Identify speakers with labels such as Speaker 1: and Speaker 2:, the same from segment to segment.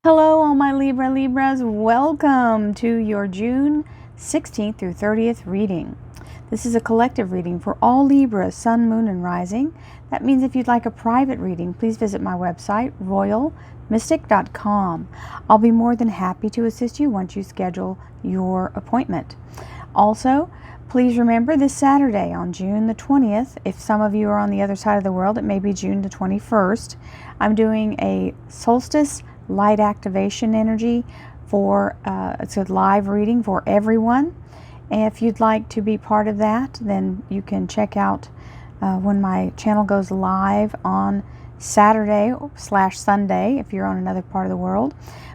Speaker 1: Hello, all my Libras. Welcome to your June 16th through 30th reading. This is a collective reading for all Libras, Sun, Moon, and Rising. That means if you'd like a private reading, please visit my website, royalmystic.com. I'll be more than happy to assist you once you schedule your appointment. Also, please remember this Saturday on June the 20th, if some of you are on the other side of the world, it may be June the 21st, I'm doing a solstice light activation energy for it's a live reading for everyone. And if you'd like to be part of that, then you can check out when my channel goes live on Saturday/Sunday if you're on another part of the world.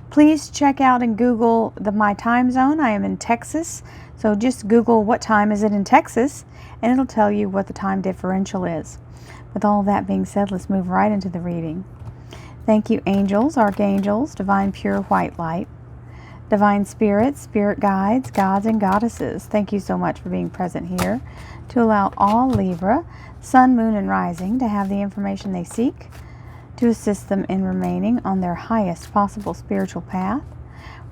Speaker 1: Please check out and Google my time zone. I am in Texas, so just Google what time is it in Texas and it'll tell you what the time differential is. With all of that being said, let's move right into the reading. Thank you, angels, archangels, divine pure white light, divine spirits, spirit guides, gods and goddesses. Thank you so much for being present here to allow all Libra, Sun, Moon, and Rising to have the information they seek to assist them in remaining on their highest possible spiritual path.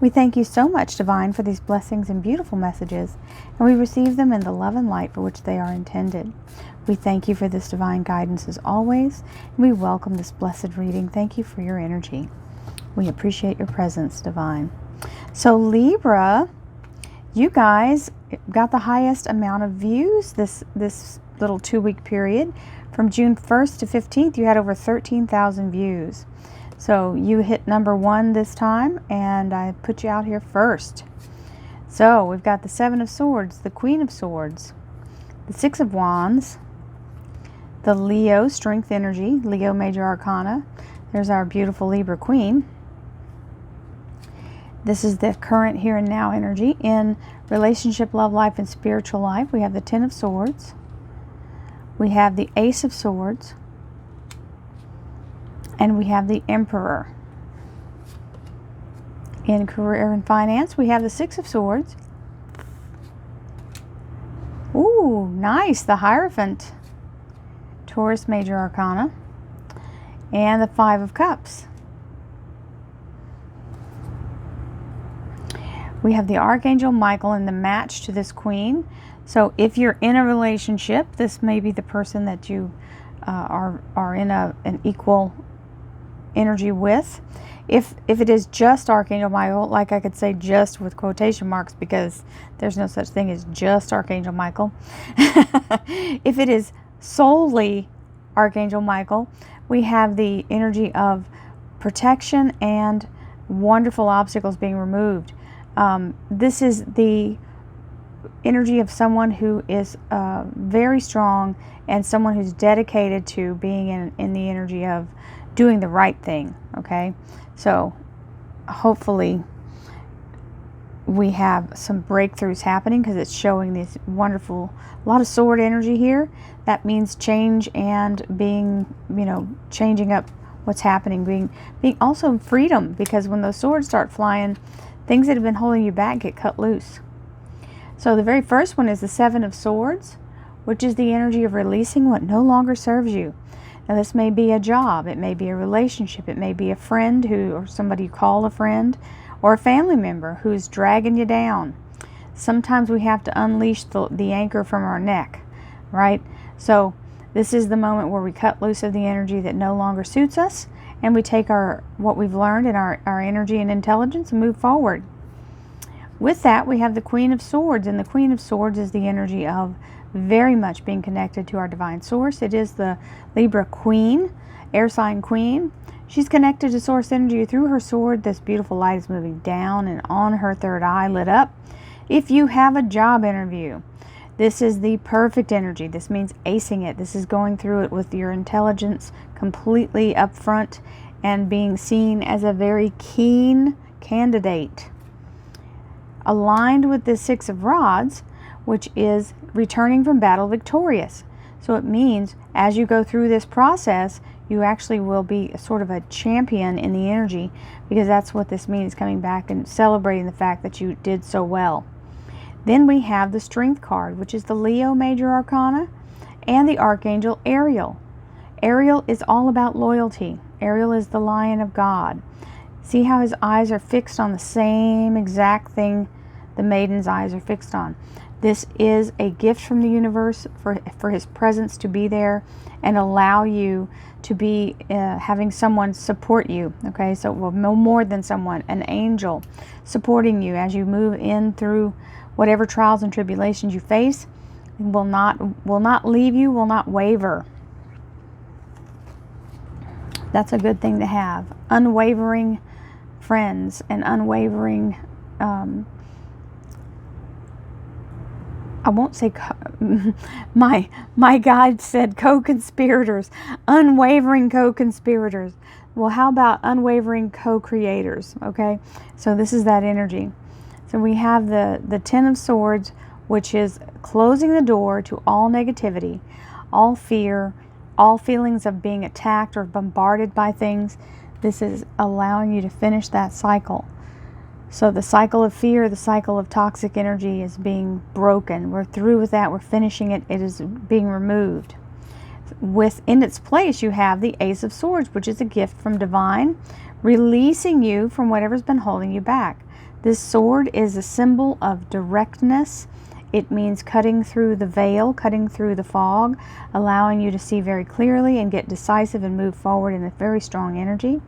Speaker 1: We thank you so much, Divine, for these blessings and beautiful messages, and we receive them in the love and light for which they are intended. We thank you for this divine guidance as always, and we welcome this blessed reading. Thank you for your energy. We appreciate your presence, Divine. So Libra, you guys got the highest amount of views this little 2-week period. From June 1st to 15th, you had over 13,000 views. So you hit number 1 this time, and I put you out here first. So we've got the 7 of Swords, the Queen of Swords, the 6 of Wands, the Leo Strength Energy, Leo Major Arcana. There's our beautiful Libra Queen. This is the current here and now energy. In relationship, love life, and spiritual life, we have the 10 of Swords. We have the Ace of Swords. And we have the Emperor. In career and finance, we have the 6 of Swords. Ooh, nice, the Hierophant. Taurus Major Arcana. And the 5 of Cups. We have the Archangel Michael and the match to this Queen. So if you're in a relationship, this may be the person that you are in an equal energy with. If it is just Archangel Michael, like I could say just with quotation marks because there's no such thing as just Archangel Michael. If it is solely Archangel Michael, we have the energy of protection and wonderful obstacles being removed. This is the energy of someone who is very strong and someone who's dedicated to being in the energy of doing the right thing. Okay, so hopefully we have some breakthroughs happening because it's showing this wonderful, a lot of sword energy here. That means change and being, changing up what's happening, being also freedom, because when those swords start flying, things that have been holding you back get cut loose. So the very first one is the 7 of Swords, which is the energy of releasing what no longer serves you. Now this may be a job, it may be a relationship, it may be a friend or somebody you call a friend, or a family member who's dragging you down. Sometimes we have to unleash the anchor from our neck, right? So this is the moment where we cut loose of the energy that no longer suits us, and we take what we've learned in our energy and intelligence and move forward. With that, we have the Queen of Swords, and the Queen of Swords is the energy of very much being connected to our divine source. It is the Libra Queen, air sign Queen. She's connected to source energy through her sword. This beautiful light is moving down and on her third eye, lit up. If you have a job interview, this is the perfect energy. This means acing it. This is going through it with your intelligence completely up front and being seen as a very keen candidate. Aligned with the 6 of Rods, which is returning from battle victorious. So it means as you go through this process, you actually will be sort of a champion in the energy, because that's what this means, coming back and celebrating the fact that you did so well. Then we have the Strength card, which is the Leo Major Arcana, and the Archangel Ariel. Ariel is all about loyalty. Ariel is the Lion of God. See how his eyes are fixed on the same exact thing the maiden's eyes are fixed on. This is a gift from the universe for his presence to be there and allow you to be having someone support you. Okay, so well, no more than someone, an angel supporting you as you move in through whatever trials and tribulations you face. Will not leave you, will not waver. That's a good thing to have. Unwavering friends and unwavering, I won't say, my guide said co-conspirators, unwavering co-conspirators. Well, how about unwavering co-creators? Okay, so this is that energy. So we have the Ten of Swords, which is closing the door to all negativity, all fear, all feelings of being attacked or bombarded by things. This is allowing you to finish that cycle. So the cycle of fear, the cycle of toxic energy is being broken. We're through with that. We're finishing it. It is being removed. Within its place, you have the Ace of Swords, which is a gift from divine, releasing you from whatever's been holding you back. This sword is a symbol of directness. It means cutting through the veil, cutting through the fog, allowing you to see very clearly and get decisive and move forward in a very strong energy.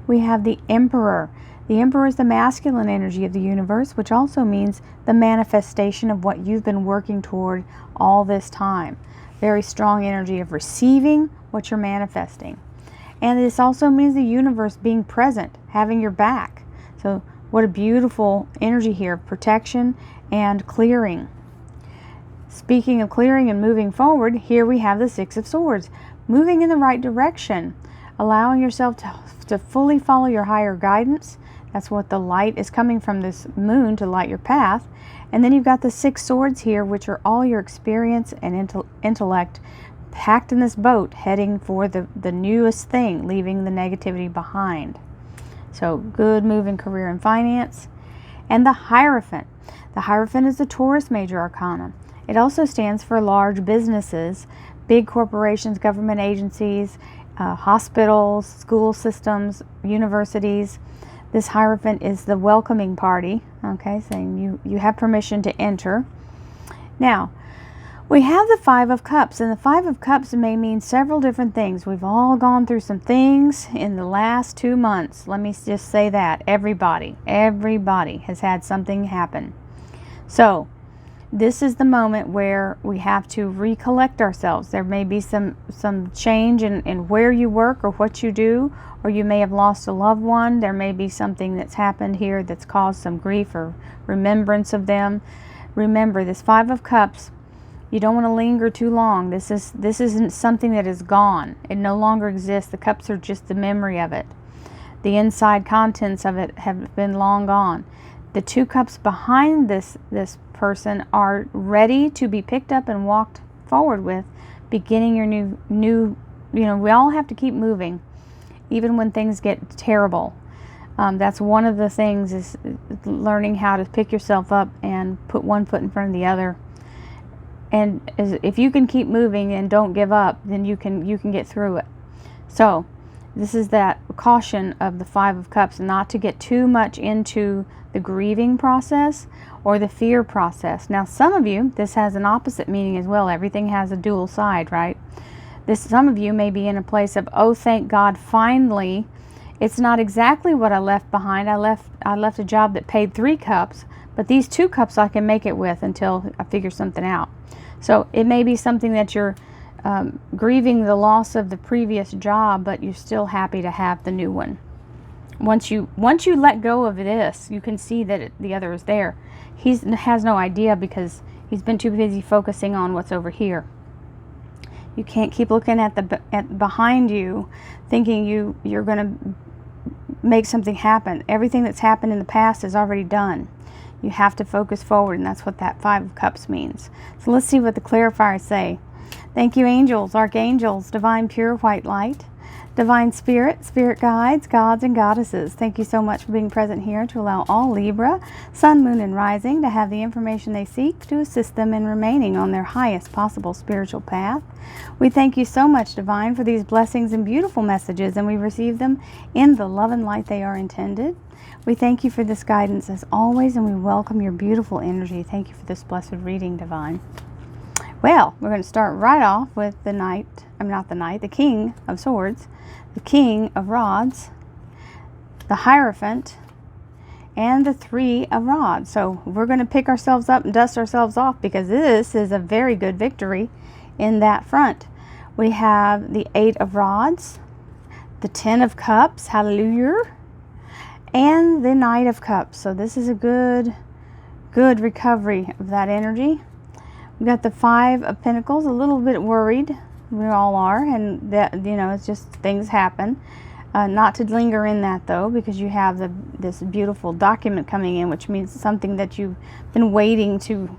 Speaker 1: We have the Emperor. The Emperor is the masculine energy of the universe, which also means the manifestation of what you've been working toward all this time. Very strong energy of receiving what you're manifesting. And this also means the universe being present, having your back. So what a beautiful energy here of protection and clearing. Speaking of clearing and moving forward, here we have the Six of Swords, moving in the right direction, allowing yourself to fully follow your higher guidance. That's what the light is coming from this moon to light your path. And then you've got the Six Swords here, which are all your experience and intellect packed in this boat, heading for the newest thing, leaving the negativity behind. So good move in career and finance. And the Hierophant. The Hierophant is the Taurus major arcana. It also stands for large businesses, big corporations, government agencies, hospitals, school systems, universities. This Hierophant is the welcoming party, okay, saying you have permission to enter. Now, we have the Five of Cups, and the Five of Cups may mean several different things. We've all gone through some things in the last 2 months. Let me just say that. Everybody has had something happen. So, this is the moment where we have to recollect ourselves. There may be some change in where you work or what you do, or you may have lost a loved one. There may be something that's happened here that's caused some grief or remembrance of them. Remember, this Five of Cups, you don't want to linger too long. This isn't something that is gone. It no longer exists. The cups are just the memory of it. The inside contents of it have been long gone. The two cups behind this person are ready to be picked up and walked forward with, beginning your new. We all have to keep moving, even when things get terrible. That's one of the things, is learning how to pick yourself up and put one foot in front of the other. And if you can keep moving and don't give up, then you can get through it. So this is that caution of the Five of Cups, not to get too much into the grieving process or the fear process. Now, some of you, this has an opposite meaning as well. Everything has a dual side, right? Some of you may be in a place of, oh, thank God, finally. It's not exactly what I left behind. I left a job that paid 3 cups, but these 2 cups I can make it with until I figure something out. So it may be something that you're grieving the loss of the previous job, but you're still happy to have the new one. Once you let go of this, you can see that the other is there. He has no idea because he's been too busy focusing on what's over here. You can't keep looking at behind you, thinking you're going to make something happen. Everything that's happened in the past is already done. You have to focus forward, and that's what that Five of Cups means. So let's see what the clarifiers say. Thank you, angels, archangels, divine pure white light. Divine Spirit, Spirit Guides, Gods and Goddesses, thank you so much for being present here to allow all Libra, Sun, Moon, and Rising to have the information they seek to assist them in remaining on their highest possible spiritual path. We thank you so much, Divine, for these blessings and beautiful messages, and we receive them in the love and light they are intended. We thank you for this guidance as always, and we welcome your beautiful energy. Thank you for this blessed reading, Divine. Well, we're going to start right off with the King of Swords, the King of Rods, the Hierophant, and the Three of Rods. So we're going to pick ourselves up and dust ourselves off, because this is a very good victory in that front. We have the Eight of Rods, the Ten of Cups, hallelujah, and the Knight of Cups. So this is a good recovery of that energy. We got the Five of Pentacles, a little bit worried. We all are, and that, it's just things happen. Not to linger in that though, because you have this beautiful document coming in, which means something that you've been waiting to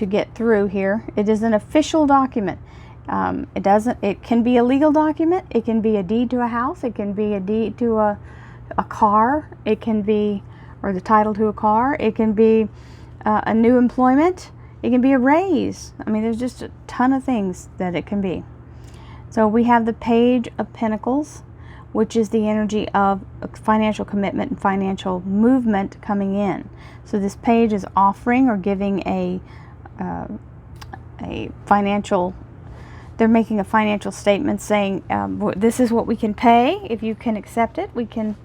Speaker 1: get through here. It is an official document. It can be a legal document. It can be a deed to a house. It can be a deed to a car. It can be, or the title to a car. It can be a new employment. It can be a raise. I mean, there's just a ton of things that it can be. So we have the Page of Pentacles, which is the energy of financial commitment and financial movement coming in. So this page is offering or giving a financial, they're making a financial statement saying, this is what we can pay. If you can accept it, we can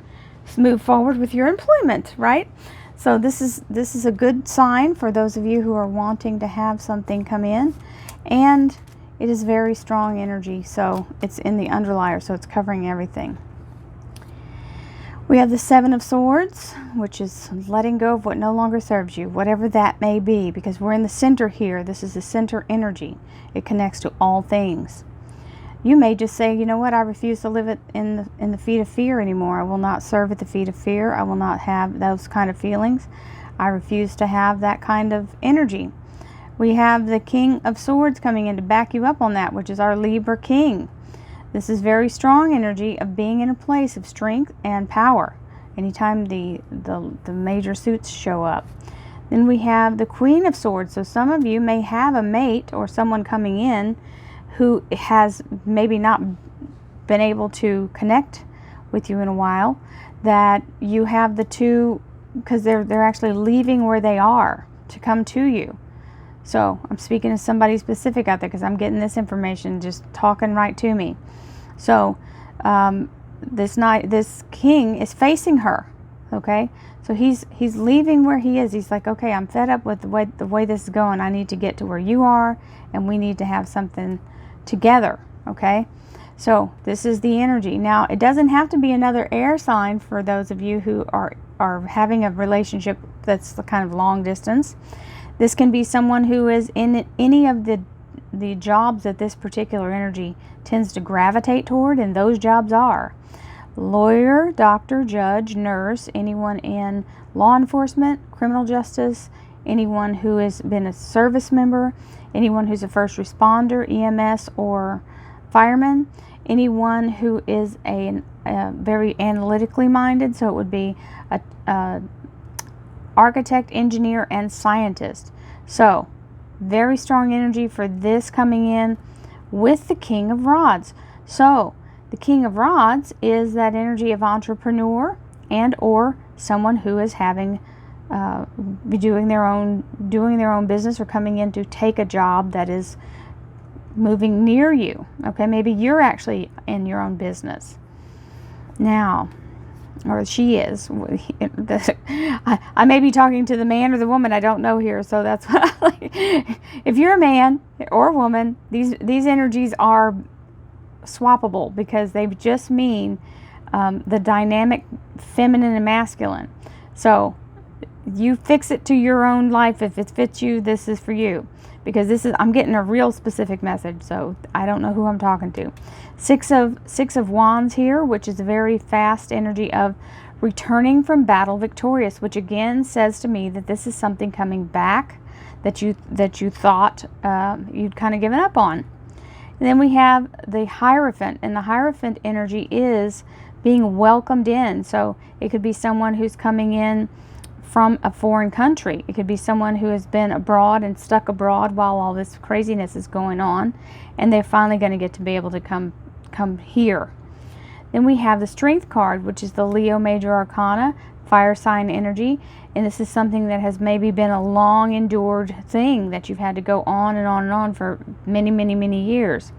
Speaker 1: move forward with your employment, right? So this is a good sign for those of you who are wanting to have something come in, and it is very strong energy. So it's in the underlier, so it's covering everything. We have the Seven of Swords, which is letting go of what no longer serves you, whatever that may be, because we're in the center here. This is the center energy. It connects to all things. You may just say, you know what, I refuse to live in the feet of fear anymore. I will not serve at the feet of fear. I will not have those kind of feelings. I refuse to have that kind of energy. We have the King of Swords coming in to back you up on that, which is our Libra King. This is very strong energy of being in a place of strength and power anytime the major suits show up. Then we have the Queen of Swords. So some of you may have a mate or someone coming in who has maybe not been able to connect with you in a while, that you have the two, because they're actually leaving where they are to come to you. So I'm speaking to somebody specific out there, because I'm getting this information just talking right to me. So this king is facing her, okay? So he's leaving where he is. He's like, okay, I'm fed up with the way this is going. I need to get to where you are, and we need to have something together, okay? So this is the energy. Now, it doesn't have to be another air sign for those of you who are having a relationship that's the kind of long distance. This can be someone who is in any of the jobs that this particular energy tends to gravitate toward, and those jobs are lawyer, doctor, judge, nurse, anyone in law enforcement, criminal justice, anyone who has been a service member, anyone who's a first responder, EMS or fireman, anyone who is a very analytically minded, so it would be a architect, engineer, and scientist. So very strong energy for this coming in with the King of Rods. So the King of Rods is that energy of entrepreneur and or someone who is having doing their own business, or coming in to take a job that is moving near you. Okay, maybe you're actually in your own business now, or she is. I may be talking to the man or the woman, I don't know here, so that's what I like. If you're a man or a woman, these energies are swappable, because they just mean the dynamic feminine and masculine. So you fix it to your own life. If it fits you, this is for you, because I'm getting a real specific message, so I don't know who I'm talking to. Six of Wands here, which is a very fast energy of returning from battle victorious, which again says to me that this is something coming back that you thought you'd kind of given up on. And then we have the Hierophant, and the Hierophant energy is being welcomed in. So it could be someone who's coming in from a foreign country. It could be someone who has been abroad and stuck abroad while all this craziness is going on, and they're finally going to get to be able to come here. Then we have the Strength card, which is the Leo Major Arcana, fire sign energy, and this is something that has maybe been a long endured thing that you've had to go on and on and on for many, many, many years.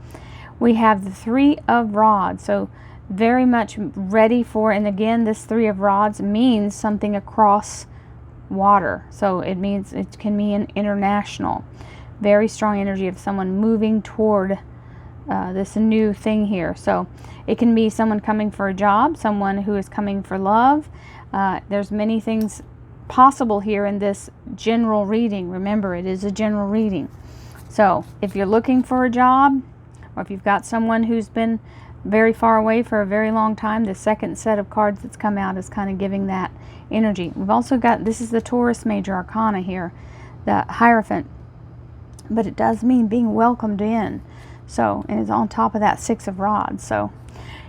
Speaker 1: We have the Three of Rods, so very much ready for, and again, this Three of Rods means something across water, so it means it can mean international. Very strong energy of someone moving toward this new thing here. So it can be someone coming for a job, someone who is coming for love. There's many things possible here in this general reading. Remember, it is a general reading. So if you're looking for a job, or if you've got someone who's been very far away for a very long time, the second set of cards that's come out is kind of giving that energy. We've also got, this is the Taurus Major Arcana here, the Hierophant, but it does mean being welcomed in. So, and it's on top of that Six of Rods. So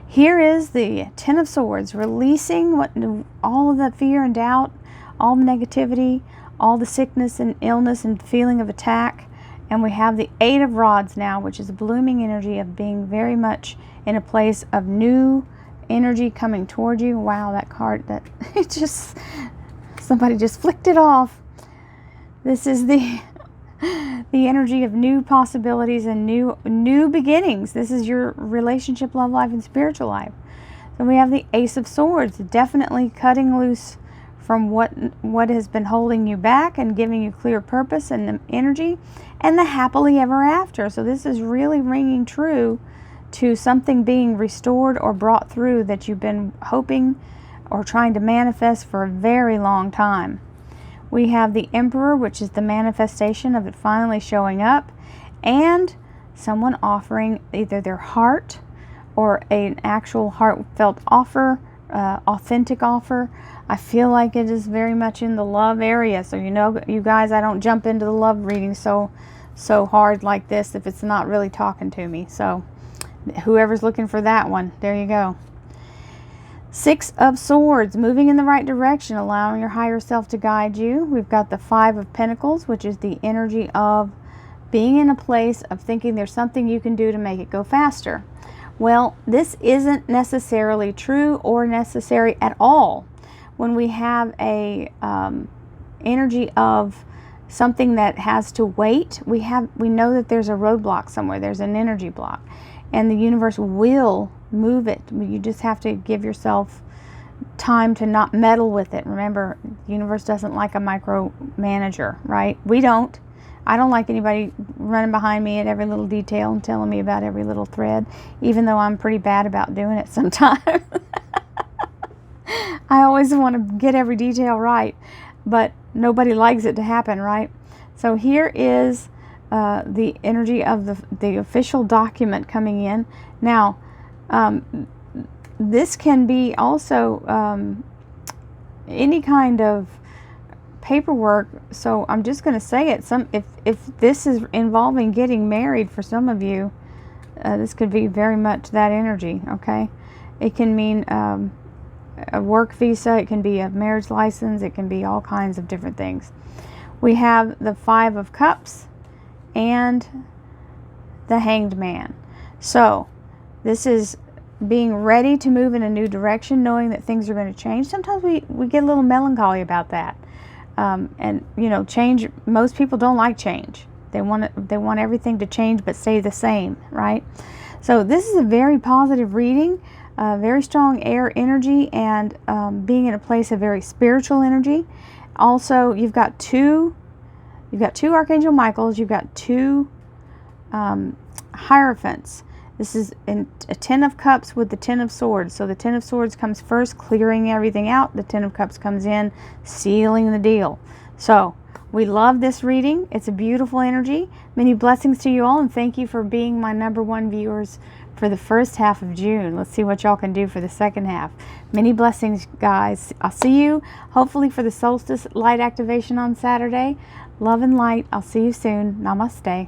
Speaker 1: here is the Ten of Swords, releasing all of the fear and doubt, all the negativity, all the sickness and illness and feeling of attack. And we have the Eight of Rods now, which is a blooming energy of being very much in a place of new energy coming toward you. Wow, that card, that it just, somebody just flicked it off. This is the energy of new possibilities and new beginnings. This is your relationship, love life, and spiritual life. So we have the Ace of Swords, definitely cutting loose from what has been holding you back and giving you clear purpose and energy, and the happily ever after. So this is really ringing true to something being restored or brought through that you've been hoping or trying to manifest for a very long time. We have the Emperor, which is the manifestation of it finally showing up, and someone offering either their heart or an actual heartfelt offer, authentic offer. I feel like it is very much in the love area. So you know, you guys, I don't jump into the love reading so hard like this if it's not really talking to me. So whoever's looking for that one, there you go. Six of Swords, moving in the right direction, allowing your higher self to guide you. We've got the Five of Pentacles, which is the energy of being in a place of thinking there's something you can do to make it go faster. Well, this isn't necessarily true or necessary at all. When we have a energy of something that has to wait, we know that there's a roadblock somewhere. There's an energy block, and the universe will move it. You just have to give yourself time to not meddle with it. Remember, the universe doesn't like a micromanager, right? We don't. I don't like anybody running behind me at every little detail and telling me about every little thread, even though I'm pretty bad about doing it sometimes. I always want to get every detail right, but nobody likes it to happen, right? So here is the energy of the official document coming in. Now, this can be also any kind of paperwork. So I'm just going to say it. If this is involving getting married for some of you, this could be very much that energy. Okay, it can mean a work visa. It can be a marriage license. It can be all kinds of different things. We have the Five of Cups and the Hanged Man. So this is being ready to move in a new direction, knowing that things are going to change. Sometimes we get a little melancholy about that. And you know, change, most people don't like change. They want everything to change but stay the same, right? So this is a very positive reading, very strong air energy, and being in a place of very spiritual energy. Also, you've got two Archangel Michaels, you've got two Hierophants. This is a Ten of Cups with the Ten of Swords. So the Ten of Swords comes first, clearing everything out. The Ten of Cups comes in, sealing the deal. So we love this reading. It's a beautiful energy. Many blessings to you all, and thank you for being my #1 viewers for the first half of June. Let's see what y'all can do for the second half. Many blessings, guys. I'll see you hopefully for the solstice light activation on Saturday. Love and light. I'll see you soon. Namaste.